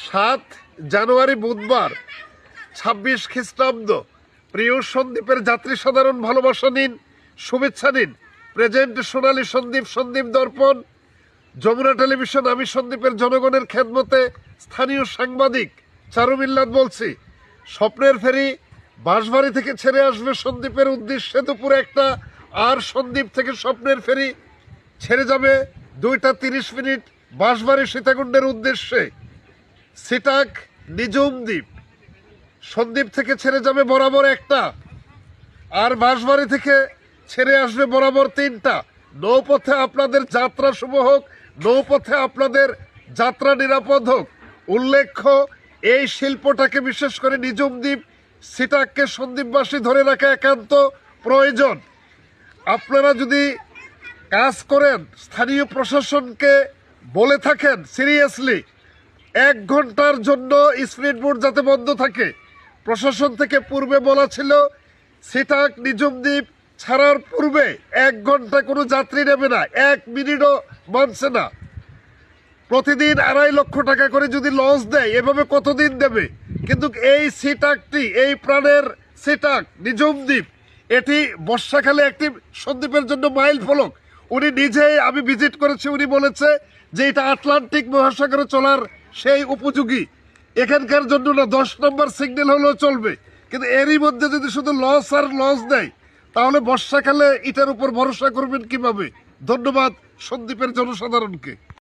7 জানুয়ারি বুধবার 26 খ্রিস্টাব্দ। প্রিয় সন্দ্বীপের যাত্রী সাধারণ ভালোবাসা নিন, শুভেচ্ছা নিন। প্রেজেন্ট সোনালী সন্দ্বীপ, সন্দ্বীপ দর্পণ, যমুনা টেলিভিশন। আমি সন্দ্বীপের জনগণের খেদমতে স্থানীয় সাংবাদিক চারু মিল্লাত বলছি। স্বপ্নের ফেরি বাঁশবাড়ি থেকে ছেড়ে আসবে সন্দ্বীপের উদ্দেশ্যে দুপুরে 1টা, আর সন্দ্বীপ থেকে স্বপ্নের ফেরি ছেড়ে যাবে 2টা 30 মিনিট বাঁশবাড়ি সীতাকুণ্ডের উদ্দেশ্যে। সিটাক নিজুম দ্বীপ সন্দ্বীপ থেকে ছেড়ে যাবে বরাবর 1টা, আর বাঁশবাড়ি থেকে ছেড়ে আসবে বরাবর 3টা। নৌপথে আপনাদের যাত্রা শুভ হোক, নৌপথে আপনাদের যাত্রা নিরাপদ হোক। উল্লেখ্য, এই শিল্পটাকে বিশেষ করে নিজুম দ্বীপ সিটাককে সন্দ্বীপবাসী ধরে রাখা একান্ত প্রয়োজন। আপনারা যদি কাজ করেন, স্থানীয় প্রশাসনকে বলে থাকেন সিরিয়াসলি 1 ঘন্টার জন্য স্পিড বোট যাতে বন্ধ থাকে। প্রশাসন থেকে পূর্বে বলা ছিল সিটাক নিজুম দ্বীপ ছাড়ার পূর্বে 1 ঘন্টা কোনো যাত্রী নেবে না, 1 মিনিটও মানছে না। প্রতিদিন 2.5 লক্ষ টাকা করে যদি লস দেয়, এভাবে কতদিন দেবে? কিন্তু এই সিটাকটি, এই প্রাণের সিটাক নিজুম দ্বীপ, এটি বর্ষাকালে একটি সন্দ্বীপের জন্য মাইল ফলক। উনি নিজেই, আমি ভিজিট করেছি, উনি বলেছে যে এটা আটলান্টিক মহাসাগরে চলার সেই উপযোগী। এখানকার জন্য না 10 নম্বর সিগন্যাল হলেও চলবে। কিন্তু এরই মধ্যে যদি শুধু লস আর লস দেয়, তাহলে বর্ষাকালে এটার উপর ভরসা করবেন কিভাবে? ধন্যবাদ সন্দ্বীপের জনসাধারণকে।